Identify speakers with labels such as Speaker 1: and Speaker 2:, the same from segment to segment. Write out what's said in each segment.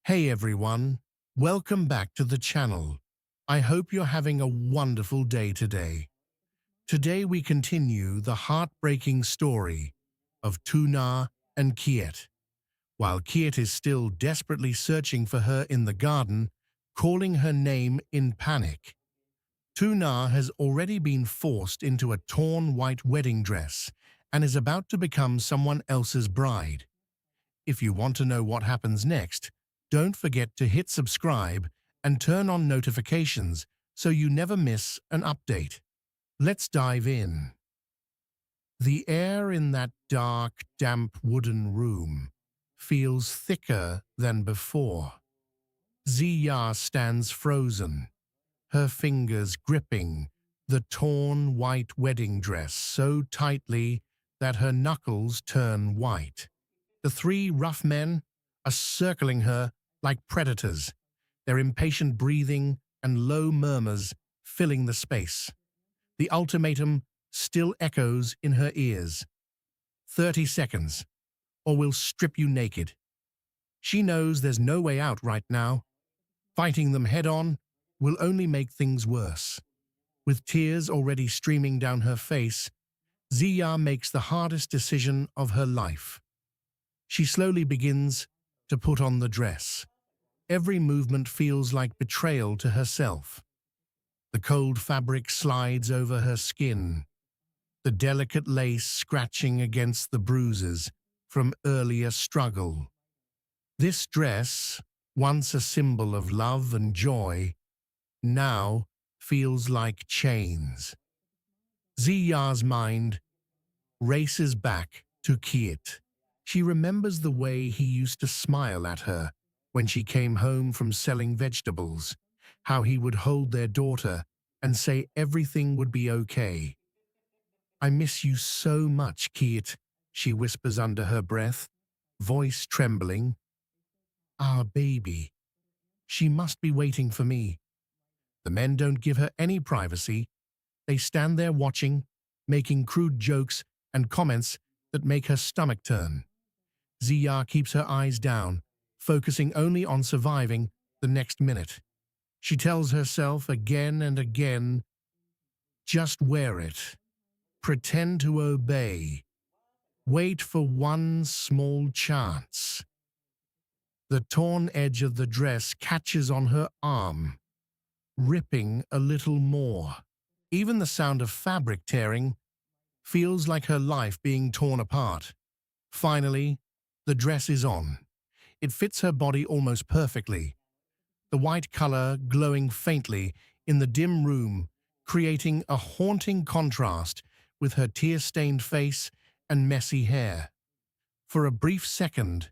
Speaker 1: Hey everyone, welcome back to the channel. I hope you're having a wonderful day today. Today we continue the heartbreaking story of Tu Nha and Kiet. While Kiet is still desperately searching for her in the garden, calling her name in panic, Tu Nha has already been forced into a torn white wedding dress and is about to become someone else's bride. If you want to know what happens next, don't forget to hit subscribe and turn on notifications so you never miss an update. Let's dive in. The air in that dark, damp wooden room feels thicker than before. Ziya stands frozen, her fingers gripping the torn white wedding dress so tightly that her knuckles turn white. The three rough men are circling her like predators, their impatient breathing and low murmurs filling the space. The ultimatum still echoes in her ears. 30 seconds, or we'll strip you naked. She knows there's no way out right now. Fighting them head-on will only make things worse. With tears already streaming down her face, Ziya makes the hardest decision of her life. She slowly begins to put on the dress. Every movement feels like betrayal to herself. The cold fabric slides over her skin, the delicate lace scratching against the bruises from earlier struggle. This dress, once a symbol of love and joy, now feels like chains. Ziya's mind races back to Kiet. She remembers the way he used to smile at her when she came home from selling vegetables, how he would hold their daughter and say everything would be okay. "I miss you so much, Kiet," she whispers under her breath, voice trembling. "Our baby. She must be waiting for me." The men don't give her any privacy. They stand there watching, making crude jokes and comments that make her stomach turn. Ziya keeps her eyes down, focusing only on surviving the next minute. She tells herself again and again, just wear it. Pretend to obey. Wait for one small chance. The torn edge of the dress catches on her arm, ripping a little more. Even the sound of fabric tearing feels like her life being torn apart. Finally, the dress is on. It fits her body almost perfectly, the white color glowing faintly in the dim room, creating a haunting contrast with her tear-stained face and messy hair. For a brief second,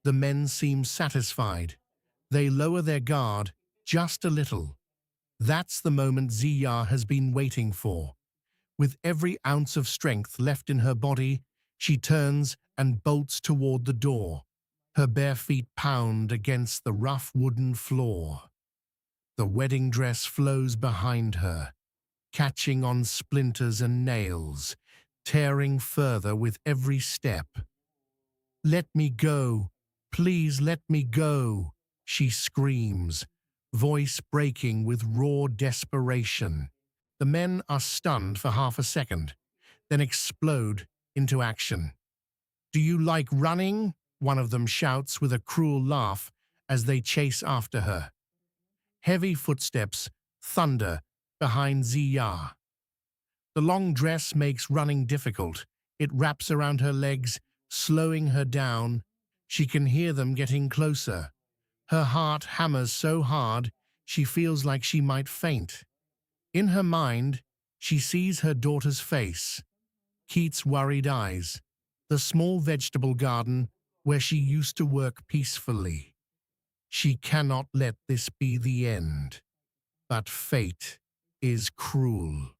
Speaker 1: the men seem satisfied. They lower their guard just a little. That's the moment Ziya has been waiting for. With every ounce of strength left in her body, she turns and bolts toward the door. Her bare feet pound against the rough wooden floor. The wedding dress flows behind her, catching on splinters and nails, tearing further with every step. "Let me go. Please let me go," she screams, voice breaking with raw desperation. The men are stunned for half a second, then explode into action. "Do you like running?" one of them shouts with a cruel laugh as they chase after her. Heavy footsteps thunder behind Ziya. The long dress makes running difficult. It wraps around her legs, slowing her down. She can hear them getting closer. Her heart hammers so hard she feels like she might faint. In her mind, she sees her daughter's face, Kiet's worried eyes, the small vegetable garden where she used to work peacefully. She cannot let this be the end. But fate is cruel.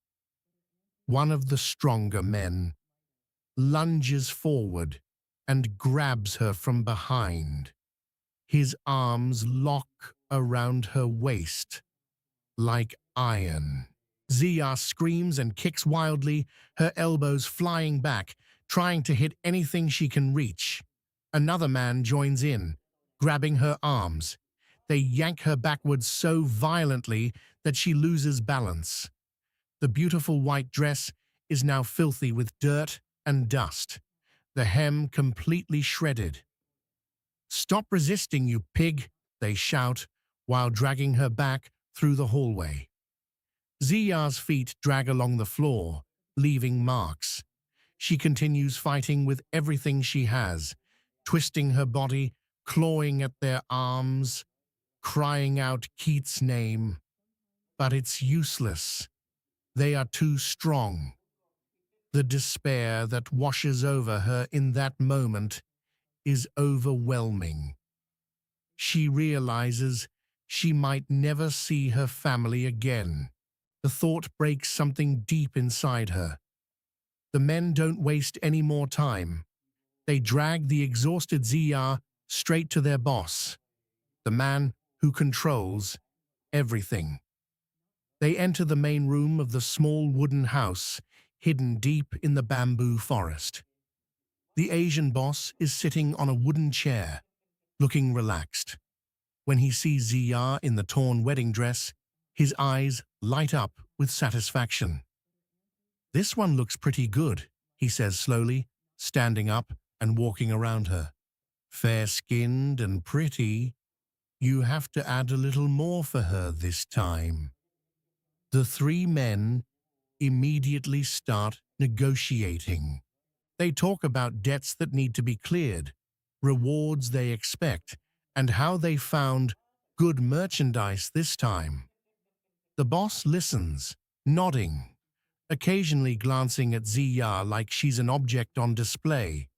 Speaker 1: One of the stronger men lunges forward and grabs her from behind. His arms lock around her waist like iron. Ziya screams and kicks wildly, her elbows flying back, trying to hit anything she can reach. Another man joins in, grabbing her arms. They yank her backwards so violently that she loses balance. The beautiful white dress is now filthy with dirt and dust, the hem completely shredded. "Stop resisting, you pig," they shout, while dragging her back through the hallway. Ziya's feet drag along the floor, leaving marks. She continues fighting with everything she has, twisting her body, clawing at their arms, crying out Kiet's name. But it's useless. They are too strong. The despair that washes over her in that moment is overwhelming. She realizes she might never see her family again. The thought breaks something deep inside her. The men don't waste any more time. They drag the exhausted Ziya straight to their boss, the man who controls everything. They enter the main room of the small wooden house, hidden deep in the bamboo forest. The Asian boss is sitting on a wooden chair, looking relaxed. When he sees Ziya in the torn wedding dress, his eyes light up with satisfaction. "This one looks pretty good," he says slowly, standing up and walking around her. "Fair-skinned and pretty. You have to add a little more for her this time." The three men immediately start negotiating. They talk about debts that need to be cleared, rewards they expect, and how they found good merchandise this time. The boss listens, nodding, occasionally glancing at Ziya like she's an object on display.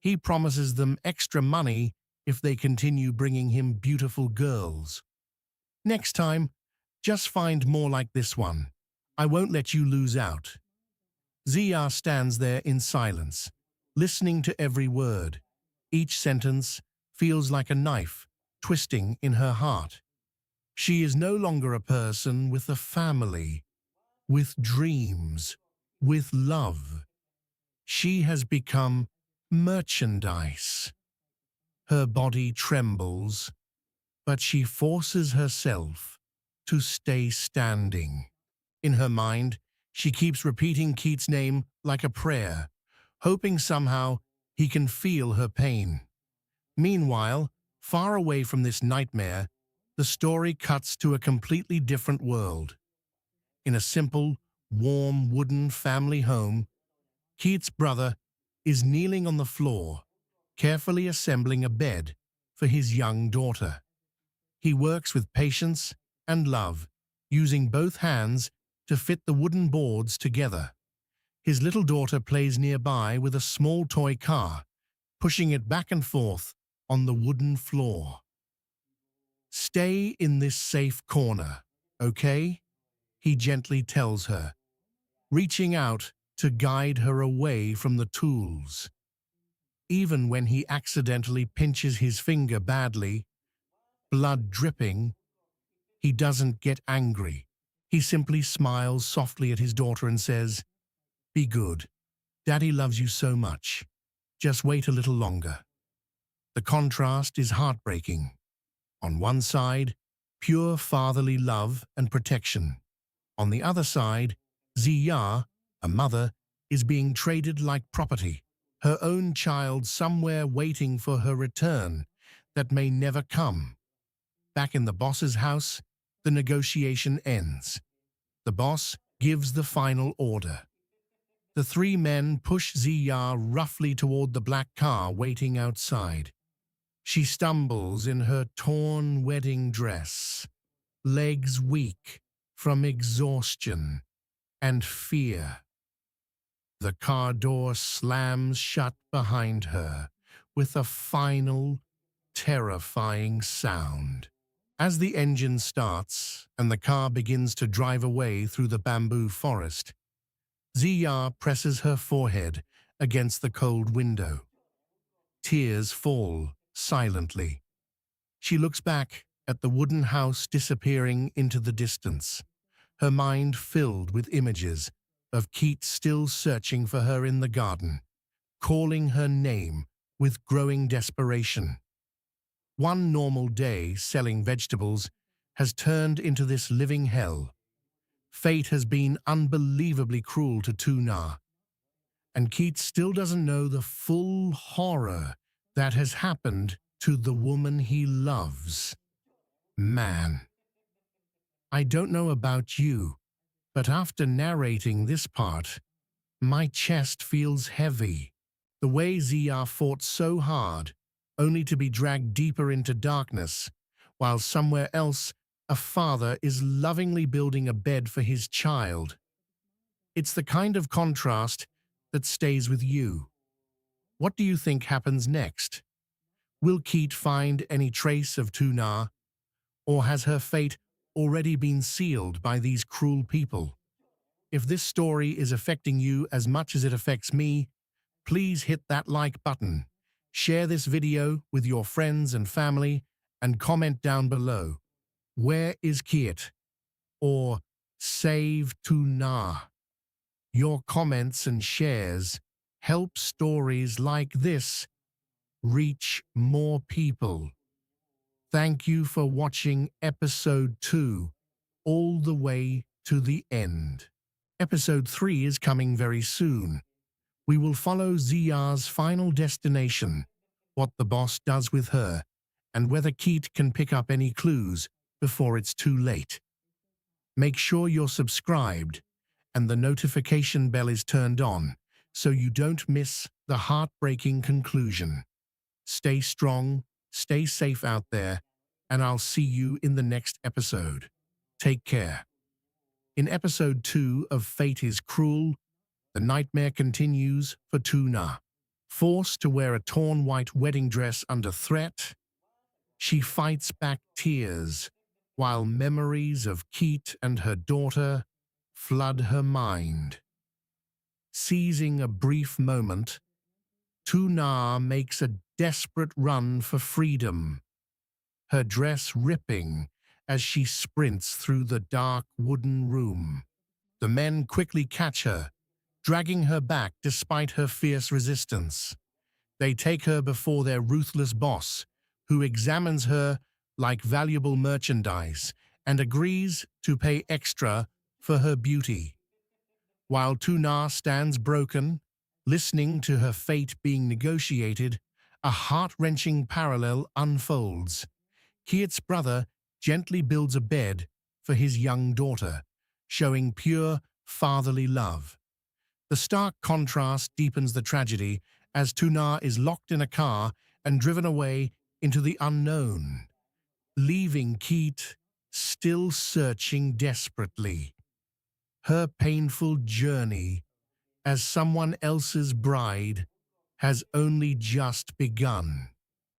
Speaker 1: He promises them extra money if they continue bringing him beautiful girls. "Next time, just find more like this one. I won't let you lose out." Ziya stands there in silence, listening to every word. Each sentence feels like a knife twisting in her heart. She is no longer a person with a family, with dreams, with love. She has become merchandise. Her body trembles, but she forces herself to stay standing. In her mind, she keeps repeating Kiet's name like a prayer, hoping somehow he can feel her pain. Meanwhile, far away from this nightmare, the story cuts to a completely different world. In a simple, warm wooden family home, Kiet's brother is kneeling on the floor, carefully assembling a bed for his young daughter. He works with patience and love, using both hands to fit the wooden boards together. His little daughter plays nearby with a small toy car, pushing it back and forth on the wooden floor. "Stay in this safe corner, okay?" he gently tells her, reaching out to guide her away from the tools. Even when he accidentally pinches his finger badly, blood dripping, he doesn't get angry. He simply smiles softly at his daughter and says, "Be good. Daddy loves you so much. Just wait a little longer." The contrast is heartbreaking. On one side, pure fatherly love and protection. On the other side, Ziya, a mother, is being traded like property, her own child somewhere waiting for her return that may never come. Back in the boss's house, the negotiation ends. The boss gives the final order. The three men push Ziya roughly toward the black car waiting outside. She stumbles in her torn wedding dress, legs weak from exhaustion and fear. The car door slams shut behind her with a final, terrifying sound. As the engine starts and the car begins to drive away through the bamboo forest, Ziya presses her forehead against the cold window. Tears fall silently. She looks back at the wooden house disappearing into the distance, her mind filled with images of Kiet still searching for her in the garden, calling her name with growing desperation. One normal day selling vegetables has turned into this living hell. Fate has been unbelievably cruel to Tu Nha, and Kiet still doesn't know the full horror that has happened to the woman he loves. Man, I don't know about you, but after narrating this part, my chest feels heavy. The way Zia fought so hard, only to be dragged deeper into darkness, while somewhere else a father is lovingly building a bed for his child. It's the kind of contrast that stays with you. What do you think happens next? Will Kiet find any trace of Tu Nha, or has her fate already been sealed by these cruel people? If this story is affecting you as much as it affects me, please hit that like button, share this video with your friends and family, and comment down below, "Where is Kiet?" or "Save Tu Nha." Your comments and shares help stories like this reach more people. Thank you for watching episode 2 all the way to the end. Episode 3 is coming very soon. We will follow Zia's final destination, what the boss does with her, and whether Kiet can pick up any clues before it's too late. Make sure you're subscribed and the notification bell is turned on so you don't miss the heartbreaking conclusion. Stay strong, stay safe out there, and I'll see you in the next episode. Take care. In episode 2 of Fate is Cruel, the nightmare continues for Tu Nha. Forced to wear a torn white wedding dress under threat, she fights back tears while memories of Kiet and her daughter flood her mind. Seizing a brief moment, Tu Nha makes a desperate run for freedom, her dress ripping as she sprints through the dark wooden room. The men quickly catch her, dragging her back despite her fierce resistance. They take her before their ruthless boss, who examines her like valuable merchandise and agrees to pay extra for her beauty. While Tu Nha stands broken, listening to her fate being negotiated, a heart-wrenching parallel unfolds. Kiet's brother gently builds a bed for his young daughter, showing pure fatherly love. The stark contrast deepens the tragedy as Tu Nha is locked in a car and driven away into the unknown, leaving Kiet still searching desperately. Her painful journey as someone else's bride has only just begun.